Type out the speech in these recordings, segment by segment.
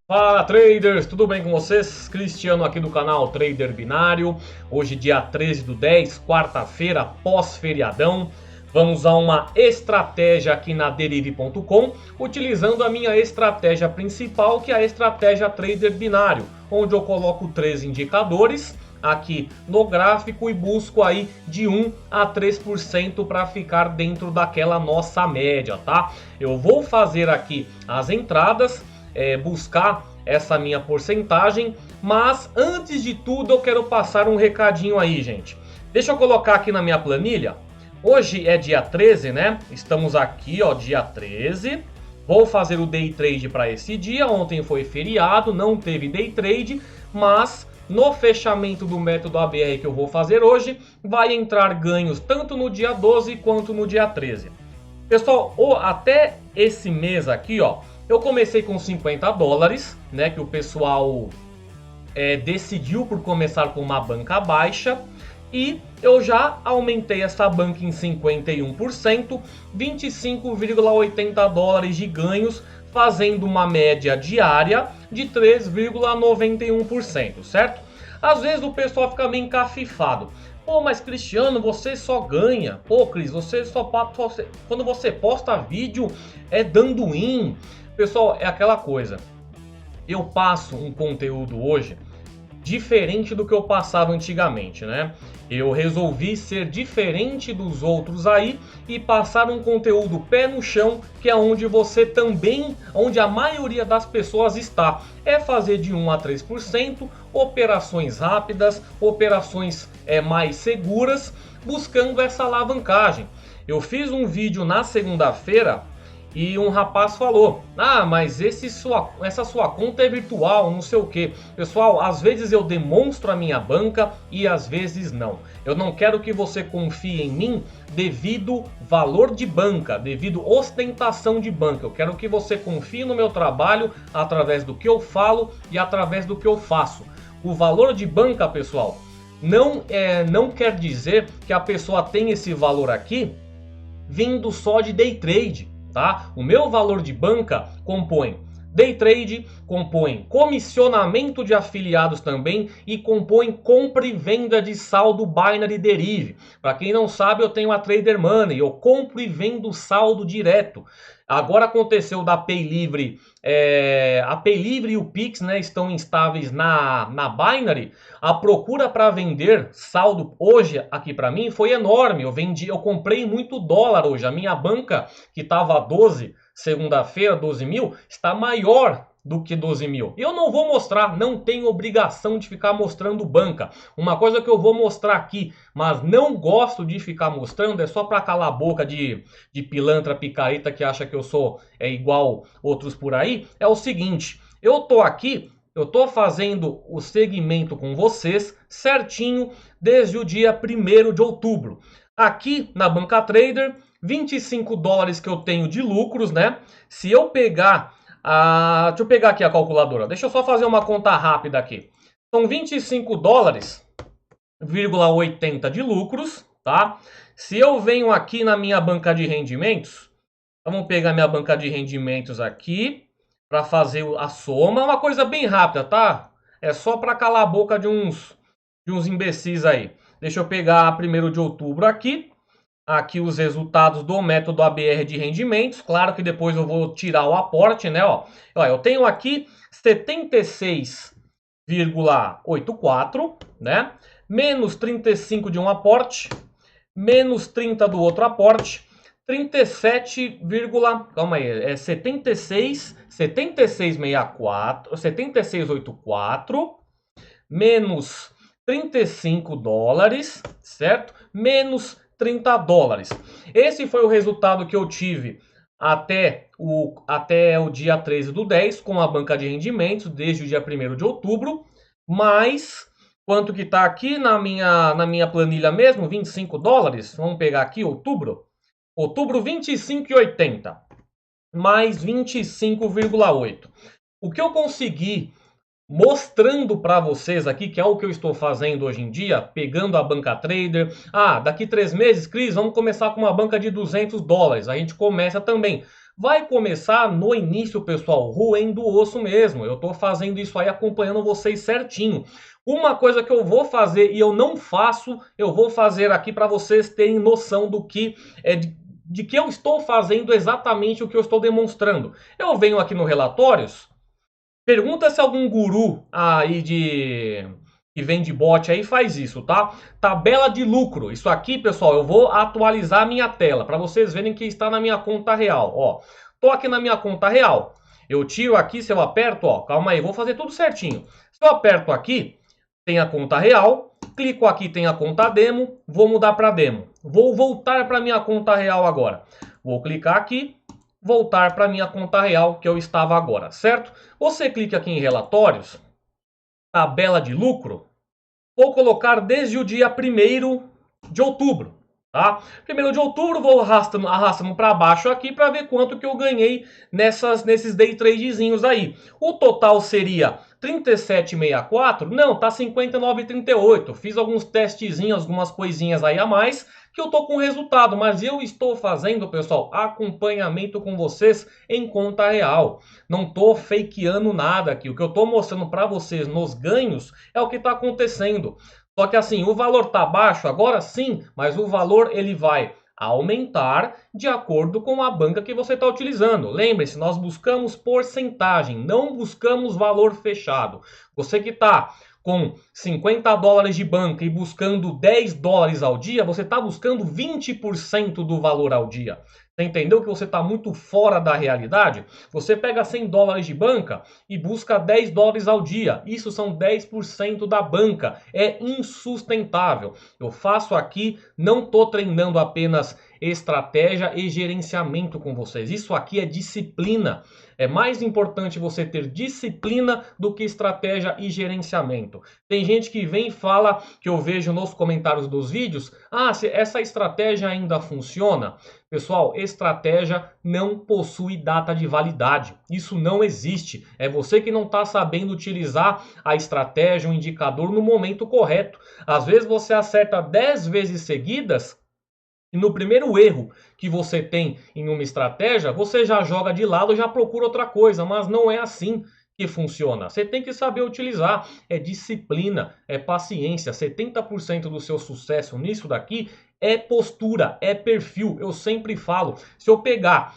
Fala traders, tudo bem com vocês? Cristiano aqui do canal Trader Binário. Hoje dia 13 do 10, quarta-feira, pós-feriadão. Vamos a uma estratégia aqui na Derive.com, utilizando a minha estratégia principal, que é a estratégia Trader Binário, onde eu coloco 3 indicadores aqui no gráfico e busco aí de 1 a 3% para ficar dentro daquela nossa média, tá? Eu vou fazer aqui as entradas, buscar essa minha porcentagem, mas antes de tudo eu quero passar um recadinho aí, gente. Deixa eu colocar aqui na minha planilha. Hoje é dia 13, né? Estamos aqui, ó, dia 13. Vou fazer o day trade para esse dia. Ontem foi feriado, não teve day trade, mas no fechamento do método ABR que eu vou fazer hoje, vai entrar ganhos tanto no dia 12 quanto no dia 13. Pessoal, até esse mês aqui, ó, eu comecei com 50 dólares, né, que o pessoal decidiu por começar com uma banca baixa. E eu já aumentei essa banca em 51%, 25,80 dólares de ganhos, fazendo uma média diária de 3,91%, certo? Às vezes o pessoal fica meio encafifado. Pô, mas Cristiano, você só ganha. Pô, Cris, quando você posta vídeo dando win. Pessoal, é aquela coisa. Eu passo um conteúdo hoje diferente do que eu passava antigamente, né? Eu resolvi ser diferente dos outros aí e passar um conteúdo pé no chão, que é onde você também, onde a maioria das pessoas está. É fazer de 1 a 3%, operações rápidas, operações mais seguras, buscando essa alavancagem. Eu fiz um vídeo na segunda-feira e um rapaz falou: ah, mas essa sua conta é virtual, não sei o que. Pessoal, às vezes eu demonstro a minha banca e às vezes não. Eu não quero que você confie em mim devido valor de banca, devido ostentação de banca. Eu quero que você confie no meu trabalho através do que eu falo e através do que eu faço. O valor de banca, pessoal, não quer dizer que a pessoa tem esse valor aqui vindo só de day trade. Tá? O meu valor de banca compõe day trade, compõe comissionamento de afiliados também e compõe compra e venda de saldo Binary Derive. Para quem não sabe, eu tenho a Trader Money, eu compro e vendo saldo direto. Agora aconteceu da PayLivre, a PayLivre e o Pix, né, estão instáveis na Binary. A procura para vender saldo hoje aqui para mim foi enorme. Eu comprei muito dólar hoje. A minha banca, que estava 12, segunda-feira, 12 mil, está maior do que 12 mil. Eu não vou mostrar, não tenho obrigação de ficar mostrando banca. Uma coisa que eu vou mostrar aqui, mas não gosto de ficar mostrando, é só para calar a boca de pilantra, picareta que acha que eu sou igual outros por aí, é o seguinte: eu tô aqui, eu tô fazendo o segmento com vocês certinho desde o dia 1º de outubro. Aqui na Banca Trader, 25 dólares que eu tenho de lucros, né? Se eu pegar deixa eu pegar aqui a calculadora. Deixa eu só fazer uma conta rápida aqui. São 25 dólares, 80 de lucros, tá? Se eu venho aqui na minha banca de rendimentos, vamos pegar minha banca de rendimentos aqui para fazer a soma. É uma coisa bem rápida, tá? É só para calar a boca de uns imbecis aí. Deixa eu pegar 1º de outubro aqui. Aqui os resultados do método ABR de rendimentos. Claro que depois eu vou tirar o aporte, né? Ó, eu tenho aqui 76,84, né? Menos 35 de um aporte, menos 30 do outro aporte, 37, calma aí, 76,84, menos 35 dólares, certo? Menos 30 dólares. Esse foi o resultado que eu tive até o dia 13 do 10 com a banca de rendimentos, desde o dia 1º de outubro, mais quanto que está aqui na minha planilha mesmo, 25 dólares. Vamos pegar aqui outubro. Outubro 25,80 mais 25,8. O que eu consegui mostrando para vocês aqui, que é o que eu estou fazendo hoje em dia, pegando a banca trader. Daqui 3 meses, Cris, vamos começar com uma banca de 200 dólares. A gente começa também. vai começar no início, pessoal, roendo o osso mesmo. Eu tô fazendo isso aí acompanhando vocês certinho. Uma coisa que eu vou fazer e eu não faço, eu vou fazer aqui para vocês terem noção do que é de que eu estou fazendo exatamente o que eu estou demonstrando. Eu venho aqui no relatórios, pergunta se algum guru aí que vende bot aí faz isso, tá? Tabela de lucro. Isso aqui, pessoal, eu vou atualizar a minha tela para vocês verem que está na minha conta real, ó. Tô aqui na minha conta real. Eu tiro aqui, se eu aperto, ó, calma aí, vou fazer tudo certinho. Se eu aperto aqui, tem a conta real, clico aqui, tem a conta demo, vou mudar para demo. Vou voltar para minha conta real agora. Vou clicar aqui, voltar para minha conta real que eu estava agora, certo? Você clica aqui em relatórios, tabela de lucro, vou colocar desde o dia 1º de outubro. Tá? 1º de outubro, vou arrastando para baixo aqui para ver quanto que eu ganhei nesses day tradezinhos aí. O total seria 37,64? Não, tá 59,38. Fiz alguns testezinhos, algumas coisinhas aí a mais que eu tô com resultado, mas eu estou fazendo, pessoal, acompanhamento com vocês em conta real. Não tô fakeando nada aqui. O que eu tô mostrando para vocês nos ganhos é o que tá acontecendo. Só que assim, o valor tá baixo agora sim, mas o valor ele vai aumentar de acordo com a banca que você está utilizando. Lembre-se, nós buscamos porcentagem, não buscamos valor fechado. Você que está com 50 dólares de banca e buscando 10 dólares ao dia, você está buscando 20% do valor ao dia. Você entendeu que você está muito fora da realidade? Você pega 100 dólares de banca e busca 10 dólares ao dia. Isso são 10% da banca. É insustentável. Eu faço aqui, não estou treinando apenas estratégia e gerenciamento com vocês. Isso aqui é disciplina. É mais importante você ter disciplina do que estratégia e gerenciamento. Tem gente que vem e fala, que eu vejo nos comentários dos vídeos, se essa estratégia ainda funciona. Pessoal, estratégia não possui data de validade. Isso não existe. É você que não está sabendo utilizar a estratégia, o indicador no momento correto. Às vezes você acerta 10 vezes seguidas e no primeiro erro que você tem em uma estratégia, você já joga de lado, já procura outra coisa, mas não é assim que funciona. Você tem que saber utilizar, é disciplina, é paciência. 70% do seu sucesso nisso daqui é postura, é perfil. Eu sempre falo, se eu pegar,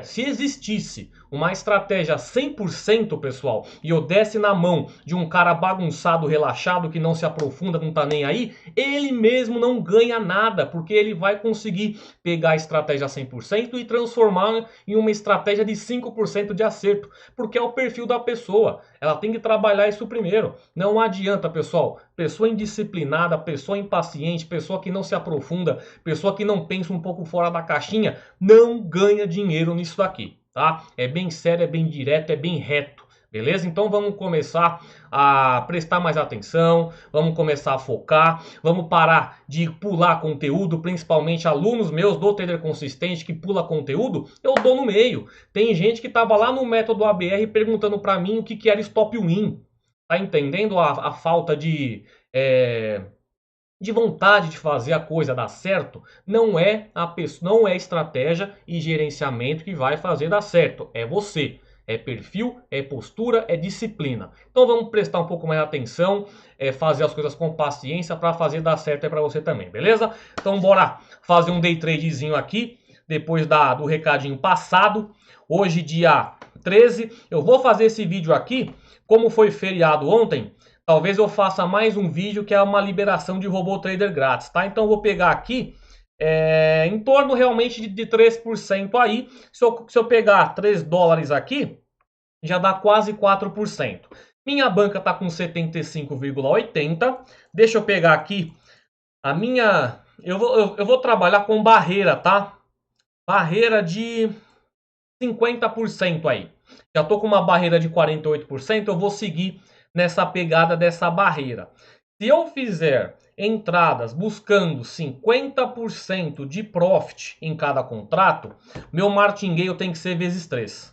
se existisse uma estratégia 100%, pessoal, e eu desse na mão de um cara bagunçado, relaxado, que não se aprofunda, não tá nem aí, ele mesmo não ganha nada, porque ele vai conseguir pegar a estratégia 100% e transformar em uma estratégia de 5% de acerto, porque é o perfil da pessoa. Ela tem que trabalhar isso primeiro. Não adianta, pessoal. Pessoa indisciplinada, pessoa impaciente, pessoa que não se aprofunda, pessoa que não pensa um pouco fora da caixinha, não ganha dinheiro nisso daqui, tá? É bem sério, é bem direto, é bem reto. Beleza? Então vamos começar a prestar mais atenção, vamos começar a focar, vamos parar de pular conteúdo, principalmente alunos meus do Trader Consistente que pula conteúdo, eu dou no meio. Tem gente que estava lá no método ABR perguntando para mim o que era stop win. Tá entendendo a falta de vontade de fazer a coisa dar certo? Não é a pessoa, não é estratégia e gerenciamento que vai fazer dar certo, é você. É perfil, é postura, é disciplina. Então vamos prestar um pouco mais atenção, fazer as coisas com paciência para fazer dar certo para você também, beleza? Então bora fazer um day tradezinho aqui, depois do recadinho passado. Hoje dia 13, eu vou fazer esse vídeo aqui, como foi feriado ontem, talvez eu faça mais um vídeo que é uma liberação de robô trader grátis, tá? Então eu vou pegar aqui em torno realmente de 3% aí. Se eu pegar 3 dólares aqui, já dá quase 4%. Minha banca está com 75,80. Deixa eu pegar aqui a minha... Eu vou trabalhar com barreira, tá? Barreira de 50% aí. Já estou com uma barreira de 48%, eu vou seguir nessa pegada dessa barreira. Se eu fizer entradas buscando 50% de profit em cada contrato, meu martingale tem que ser vezes 3.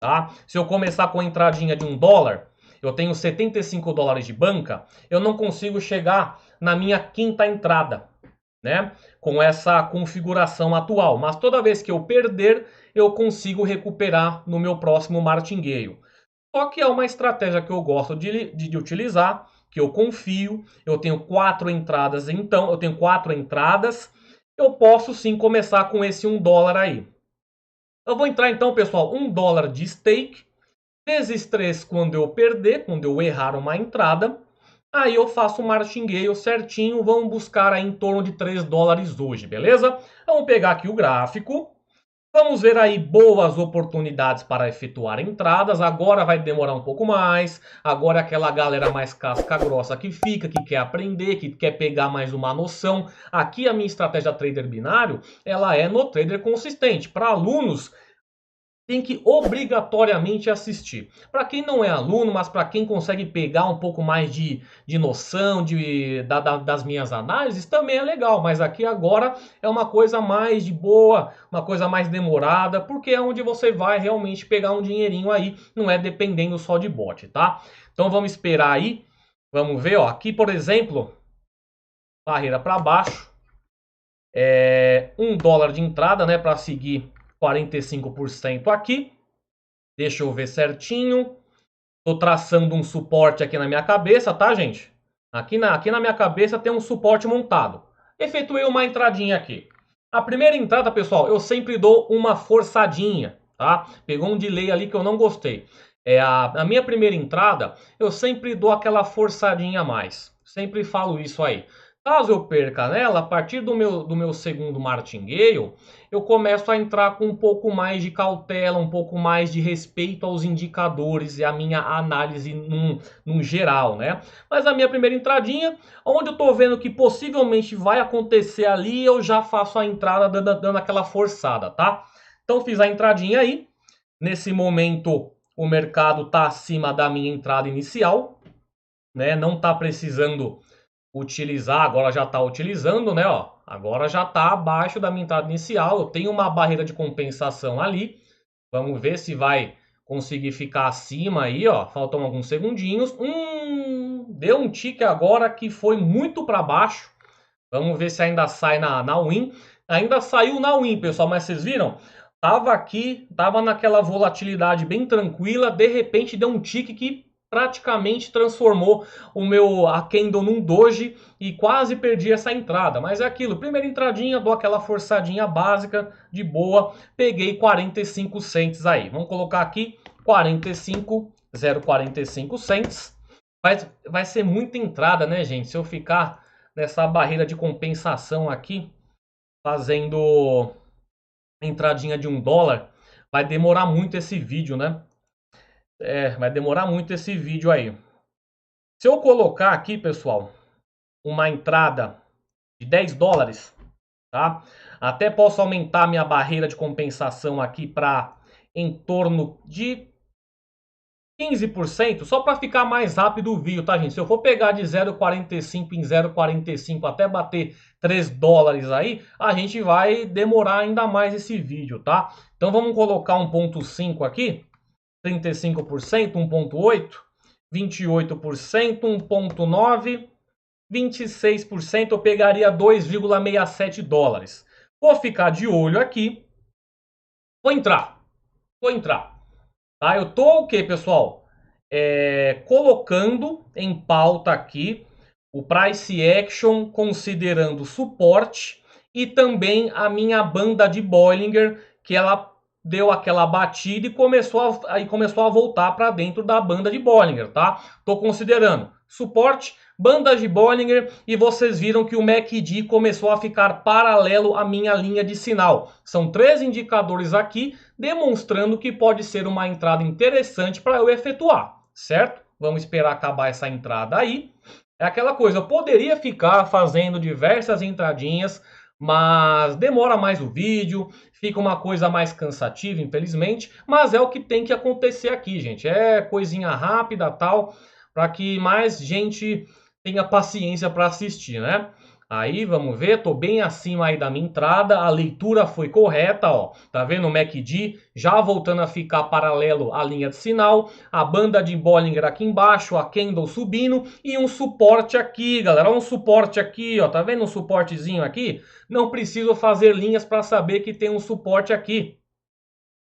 Tá? Se eu começar com a entradinha de $1, eu tenho 75 dólares de banca, eu não consigo chegar na minha quinta entrada. né? Com essa configuração atual. Mas toda vez que eu perder, eu consigo recuperar no meu próximo martingale. Só que é uma estratégia que eu gosto de utilizar, que eu confio. Eu tenho 4 entradas, então eu tenho 4 entradas. Eu posso sim começar com esse $1 aí. Eu vou entrar então, pessoal, $1 de stake, vezes 3 quando eu perder, quando eu errar uma entrada. Aí eu faço o martingale certinho, vamos buscar aí em torno de $3 hoje, beleza? Vamos pegar aqui o gráfico. Vamos ver aí boas oportunidades para efetuar entradas. Agora vai demorar um pouco mais. Agora é aquela galera mais casca grossa que fica, que quer aprender, que quer pegar mais uma noção. Aqui a minha estratégia trader binário, ela é no trader consistente. Para alunos, tem que obrigatoriamente assistir. Para quem não é aluno, mas para quem consegue pegar um pouco mais de noção das minhas análises, também é legal. Mas aqui agora é uma coisa mais de boa, uma coisa mais demorada, porque é onde você vai realmente pegar um dinheirinho aí, não é dependendo só de bot, tá? Então vamos esperar aí, vamos ver, ó, aqui por exemplo, barreira para baixo, $1 de entrada, né, para seguir 45% aqui. Deixa eu ver certinho. Tô traçando um suporte aqui na minha cabeça, tá, gente? Aqui na minha cabeça tem um suporte montado. Efetuei uma entradinha aqui. A primeira entrada, pessoal, eu sempre dou uma forçadinha, tá? Pegou um delay ali que eu não gostei. A minha primeira entrada, eu sempre dou aquela forçadinha a mais. Sempre falo isso aí. Caso eu perca nela, a partir do meu segundo martingale, eu começo a entrar com um pouco mais de cautela, um pouco mais de respeito aos indicadores e a minha análise num geral, né? Mas a minha primeira entradinha, onde eu estou vendo que possivelmente vai acontecer ali, eu já faço a entrada dando aquela forçada, tá? Então fiz a entradinha aí. Nesse momento o mercado está acima da minha entrada inicial, né? Não está precisando utilizar, agora já está utilizando, né? Ó, agora já está abaixo da minha entrada inicial. Eu tenho uma barreira de compensação ali. Vamos ver se vai conseguir ficar acima aí, ó. Faltam alguns segundinhos. Deu um tique agora que foi muito para baixo. Vamos ver se ainda sai na win. Ainda saiu na win, pessoal, mas vocês viram? Tava aqui, tava naquela volatilidade bem tranquila, de repente deu um tique que praticamente transformou a candle num doji e quase perdi essa entrada. Mas é aquilo, primeira entradinha, dou aquela forçadinha básica, de boa, peguei 45 cents aí. Vamos colocar aqui 0,45 cents. Vai ser muita entrada, né, gente? Se eu ficar nessa barreira de compensação aqui, fazendo entradinha de $1, vai demorar muito esse vídeo, né? Vai demorar muito esse vídeo aí. Se eu colocar aqui, pessoal, uma entrada de $10, tá? Até posso aumentar minha barreira de compensação aqui para em torno de 15%, só para ficar mais rápido o vídeo, tá, gente? Se eu for pegar de 0,45 em 0,45 até bater $3 aí, a gente vai demorar ainda mais esse vídeo, tá? Então vamos colocar 1,5 aqui, 35%, 1,8, 28%, 1,9, 26%, eu pegaria $2,67. Vou ficar de olho aqui. Vou entrar. Tá? Eu tô o que, pessoal? Colocando em pauta aqui o Price Action considerando suporte e também a minha banda de Bollinger, que ela deu aquela batida e começou a voltar para dentro da banda de Bollinger, tá? Tô considerando suporte, bandas de Bollinger, e vocês viram que o MACD começou a ficar paralelo à minha linha de sinal. São 3 indicadores aqui demonstrando que pode ser uma entrada interessante para eu efetuar, certo? Vamos esperar acabar essa entrada aí. É aquela coisa, eu poderia ficar fazendo diversas entradinhas, mas demora mais o vídeo, fica uma coisa mais cansativa, infelizmente, mas é o que tem que acontecer aqui, gente. É coisinha rápida, tal, para que mais gente tenha paciência para assistir, né? Aí, vamos ver, tô bem acima aí da minha entrada, a leitura foi correta, ó. Tá vendo o MACD já voltando a ficar paralelo à linha de sinal, a banda de Bollinger aqui embaixo, a candle subindo e um suporte aqui, galera. Um suporte aqui, ó. Tá vendo um suportezinho aqui? Não preciso fazer linhas para saber que tem um suporte aqui.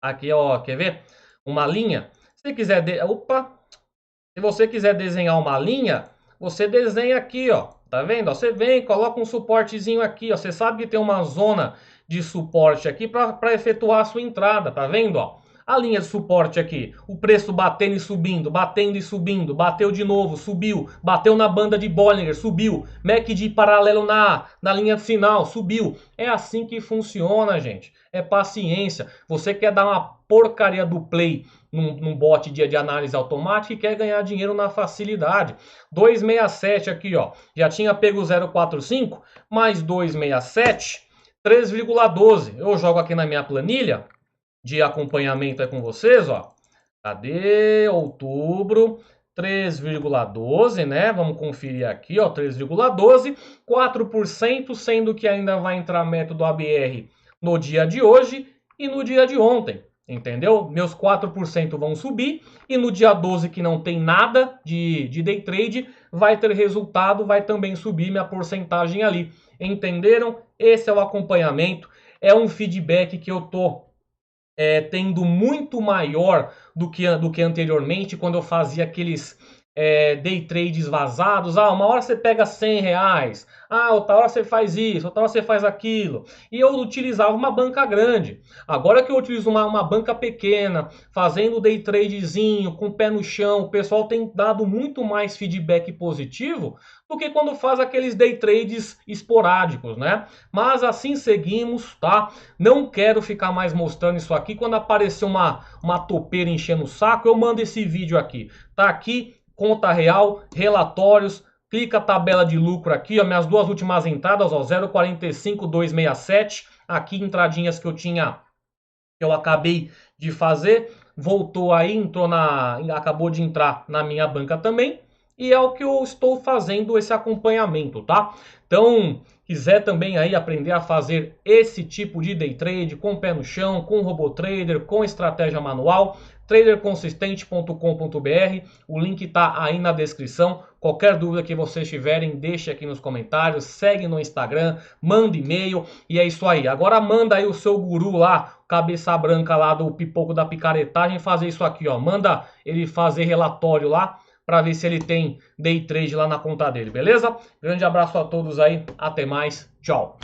Aqui, ó, quer ver? Uma linha. Se quiser, se você quiser desenhar uma linha, você desenha aqui, ó. Tá vendo? Ó, você vem, coloca um suportezinho aqui, ó. Você sabe que tem uma zona de suporte aqui para efetuar a sua entrada, tá vendo, ó? A linha de suporte aqui, o preço batendo e subindo, bateu de novo, subiu, bateu na banda de Bollinger, subiu, MACD paralelo na linha final, subiu. É assim que funciona, gente. É paciência. Você quer dar uma porcaria do play num bot de análise automática e quer ganhar dinheiro na facilidade. 267 aqui, ó. Já tinha pego 0,45, mais 267, 3,12. Eu jogo aqui na minha planilha de acompanhamento aí com vocês, ó. Cadê? Outubro, 3,12, né? Vamos conferir aqui, ó, 3,12, 4%, sendo que ainda vai entrar método ABR no dia de hoje e no dia de ontem. Entendeu? Meus 4% vão subir e no dia 12, que não tem nada de day trade, vai ter resultado, vai também subir minha porcentagem ali. Entenderam? Esse é o acompanhamento, é um feedback que eu tô tendo muito maior do que anteriormente, quando eu fazia aqueles day trades vazados. Ah, uma hora você pega 100 reais, ah, outra hora você faz isso, outra hora você faz aquilo. E eu utilizava uma banca grande. Agora que eu utilizo uma banca pequena, fazendo day tradezinho, com o pé no chão, o pessoal tem dado muito mais feedback positivo do que quando faz aqueles day trades esporádicos, né? Mas assim seguimos, tá? Não quero ficar mais mostrando isso aqui. Quando aparecer uma topeira enchendo o saco, eu mando esse vídeo aqui. Tá aqui, conta real, relatórios, clica a tabela de lucro aqui, ó, minhas duas últimas entradas, ó, 0,45, 267, aqui entradinhas que eu acabei de fazer, voltou aí, acabou de entrar na minha banca também, e é o que eu estou fazendo esse acompanhamento, tá? Então, quiser também aí aprender a fazer esse tipo de day trade com pé no chão, com RoboTrader, com estratégia manual, traderconsistente.com.br, o link está aí na descrição. Qualquer dúvida que vocês tiverem, deixe aqui nos comentários, segue no Instagram, manda e-mail e é isso aí. Agora manda aí o seu guru lá, cabeça branca lá do pipoco da picaretagem, fazer isso aqui, ó. Manda ele fazer relatório lá para ver se ele tem day trade lá na conta dele, beleza? Grande abraço a todos aí, até mais, tchau.